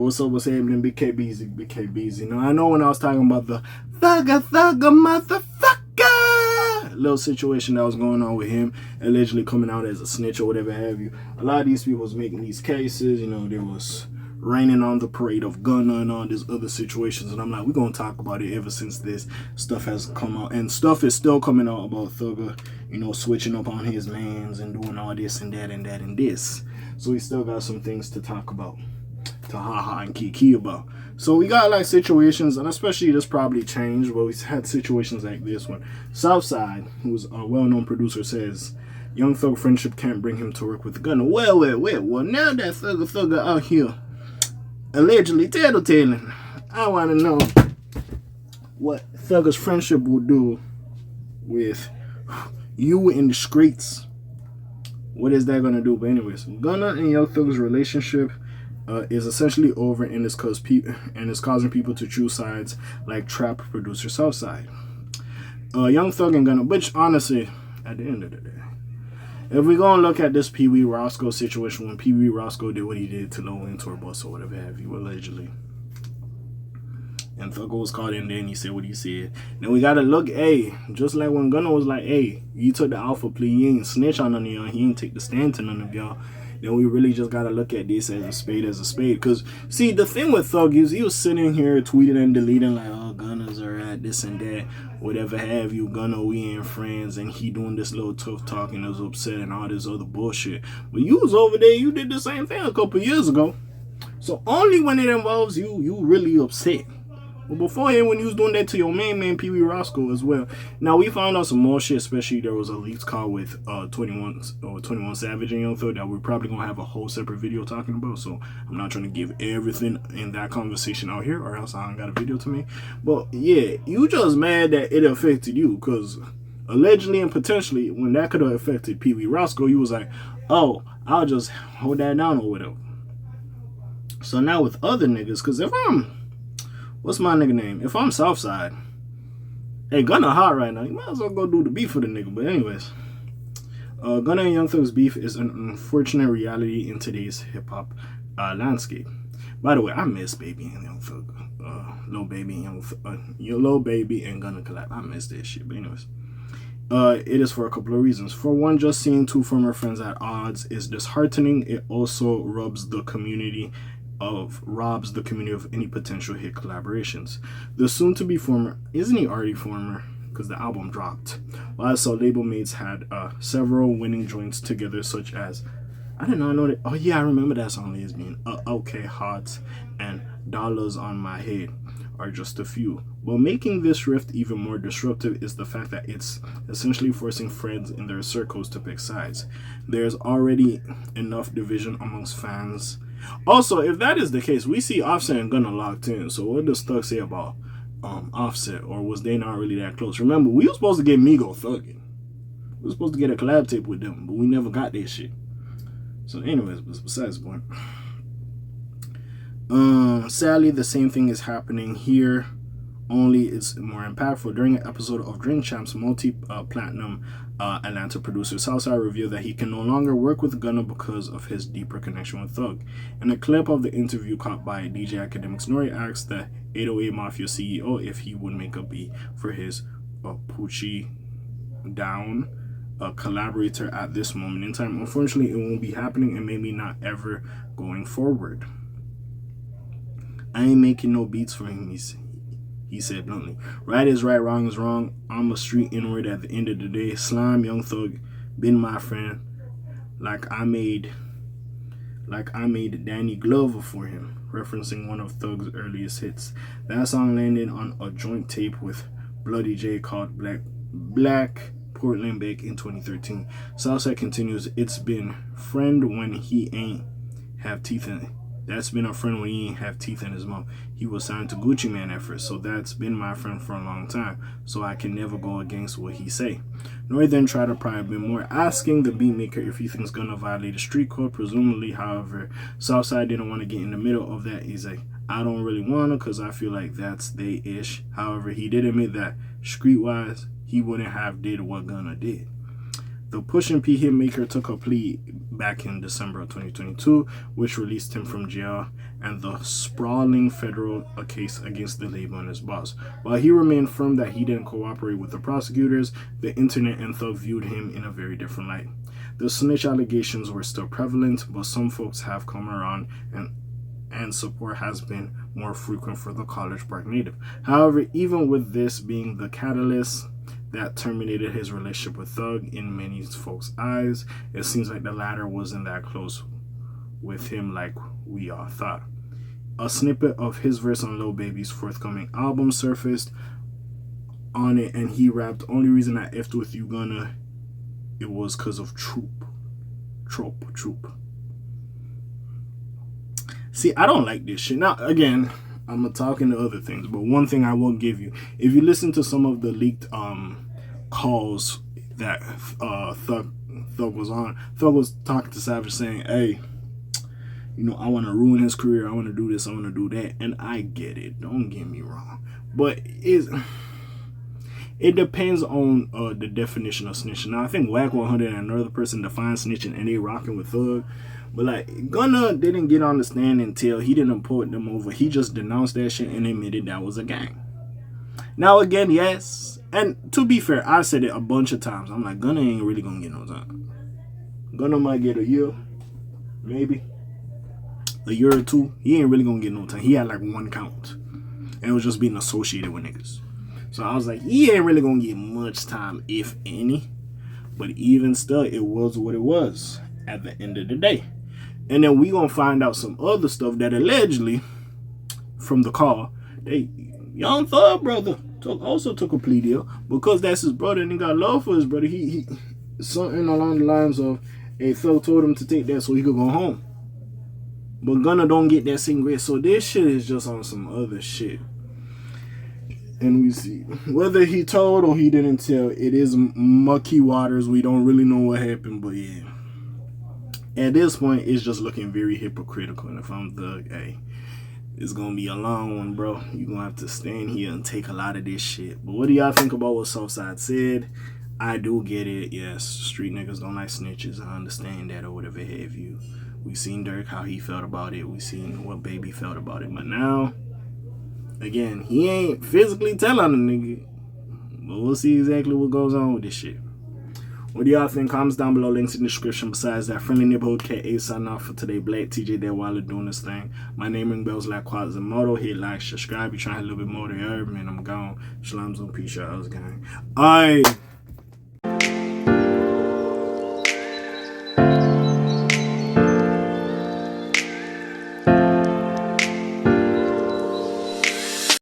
What's up? What's happening? Big K Beezy, Big K Beezy. Now I know when I was talking about the thugger motherfucker little situation that was going on with him, allegedly coming out as a snitch or whatever have you. A lot of these people was making these cases. You know, there was raining on the parade of Gunna and all these other situations, and I'm like, we're gonna talk about it ever since this stuff has come out, and stuff is still coming out about Thugger, you know, switching up on his mans and doing all this and that and that and this. So we still got some things to talk about, to haha and kiki about. So we got like situations, and especially this probably changed, but we had situations like this one. Southside, who's a well-known producer, says Young Thug friendship can't bring him to work with Gunna. Well, now that Thugger out here allegedly tattletaling, I want to know what Thugger's friendship will do with you in the streets. What is that going to do? But anyways, Gunna and Young Thug's relationship is essentially over, and it's causing people to choose sides like trap producer Southside. Young Thug and Gunna, which honestly, at the end of the day, if we're going to look at this Pee Wee Roscoe situation, when Pee Wee Roscoe did what he did to Lil Wayne Tour Bus or whatever have you, allegedly, and Thugger was caught in there and he said what he said, then we got to look, hey, just like when Gunna was like, hey, you took the alpha plea, you ain't snitch on none of y'all, he ain't take the stand to none of y'all, then we really just got to look at this as a spade. Because, see, the thing with Thug is he was sitting here tweeting and deleting like, oh, Gunna's alright, this and that, whatever have you, Gunna, we ain't friends, and he doing this little tough talk and was upset and all this other bullshit. But you was over there, you did the same thing a couple years ago. So only when it involves you, you really upset. But beforehand, when you was doing that to your main man, Pee Wee Roscoe as well. Now, we found out some more shit, especially there was a leaked call with 21 Savage and Young Thug that we're probably going to have a whole separate video talking about. So, I'm not trying to give everything in that conversation out here, or else I don't got a video to me. But, yeah, you just mad that it affected you, because allegedly and potentially, when that could have affected Pee Wee Roscoe, you was like, oh, I'll just hold that down or whatever. So, now with other niggas, because if I'm... what's my nigga name? If I'm Southside, hey, Gunna hot right now. You might as well go do the beef for the nigga. But anyways, Gunna and Young Thug's beef is an unfortunate reality in today's hip-hop landscape. By the way, I miss Baby and Young Thug. Lil Baby and Gunna collab. I miss that shit. But anyways, it is for a couple of reasons. For one, just seeing two former friends at odds is disheartening. It also robs the community of any potential hit collaborations. The soon-to-be former, isn't he already former? Because the album dropped. While so label mates had several winning joints together, such as, I did not know that. Oh yeah, I remember that song, Lesbian. Okay, Hot and Dollars on My Head are just a few. But making this rift even more disruptive is the fact that it's essentially forcing friends in their circles to pick sides. There's already enough division amongst fans. Also, if that is the case, we see Offset and Gunna locked in. So what does Thug say about Offset? Or was they not really that close? Remember, we were supposed to get Migo thugging. We were supposed to get a collab tape with them, but we never got that shit. So anyways, besides the point. Sadly, the same thing is happening here, only it's more impactful. During an episode of Drink Champs, multi-platinum Atlanta producer Southside revealed that he can no longer work with Gunna because of his deeper connection with Thug. In a clip of the interview caught by DJ Academics, Nori asked the 808 Mafia CEO if he would make a beat for his Poochie Down collaborator at this moment in time. Unfortunately, it won't be happening, and maybe not ever going forward. I ain't making no beats for him, he said bluntly. Right is right, wrong is wrong. I'm a street inward at the end of the day. Slime, Young Thug, been my friend. Like I made Danny Glover for him, referencing one of Thug's earliest hits. That song landed on a joint tape with Bloody J called Black Portland back in 2013. Southside continues, it's been friend when he ain't have teeth in it. That's been a friend when he ain't have teeth in his mouth. He was signed to Gucci Mane at first, so that's been my friend for a long time, so I can never go against what he say. Nori then tried to pry a bit more, asking the beatmaker if he thinks Gunna violated street code, presumably. However, Southside didn't want to get in the middle of that. He's like, I don't really want to, because I feel like that's they-ish. However, he did admit that streetwise, he wouldn't have did what Gunna did. The Pushin P hitmaker took a plea back in December of 2022, which released him from jail and the sprawling federal case against the label and his boss. While he remained firm that he didn't cooperate with the prosecutors, the internet and Thug viewed him in a very different light. The snitch allegations were still prevalent, but some folks have come around and support has been more frequent for the College Park native. However, even with this being the catalyst that terminated his relationship with Thug in many folks' eyes, it seems like the latter wasn't that close with him like we all thought. A snippet of his verse on Lil Baby's forthcoming album surfaced on it, and he rapped, "Only reason I effed with you, Gunna, it was cause of troop. See, I don't like this shit. Now, again, I'm gonna talk into other things, but one thing I will give you, if you listen to some of the leaked calls that Thug was on, Thug was talking to Savage saying, hey, you know, I want to ruin his career, I want to do this, I want to do that, and I get it, don't get me wrong, but it depends on the definition of snitching. Now, I think Wack 100 and another person defined snitching, and they rocking with Thug. But like, Gunna didn't get on the stand until he didn't put them over. He just denounced that shit and admitted that was a gang. Now again, yes, and to be fair, I said it a bunch of times. I'm like, Gunna ain't really gonna get no time. Gunna might get a year, maybe a year or two. He ain't really gonna get no time. He had like one count, and it was just being associated with niggas. So I was like, he ain't really gonna get much time, if any. But even still, it was what it was at the end of the day. And then we gonna find out some other stuff that allegedly, from the call, Young Thug brother also took a plea deal because that's his brother and he got love for his brother. He something along the lines of, hey, Thug told him to take that so he could go home. But Gunna don't get that same grade. So this shit is just on some other shit. And we see whether he told or he didn't tell. It is mucky waters. We don't really know what happened, but yeah. At this point, it's just looking very hypocritical. And if I'm Thug, hey, it's gonna be a long one, bro. You're gonna have to stand here and take a lot of this shit. But what do y'all think about what Southside said? I do get it. Yes, street niggas don't like snitches. I understand that or whatever have you. We seen Dirk, how he felt about it. We seen what Baby felt about it. But now, again, he ain't physically telling the nigga. But we'll see exactly what goes on with this shit. What do y'all think? Comments down below, links in the description. Besides that, friendly neighborhood K.A. signing off for today. Black TJ there while they're doing this thing. My name ring bells like Quasimodo. Hit like, subscribe. You trying a little bit more to herb, man. I'm gone. Shalom, peace, y'all. Gang. Alright.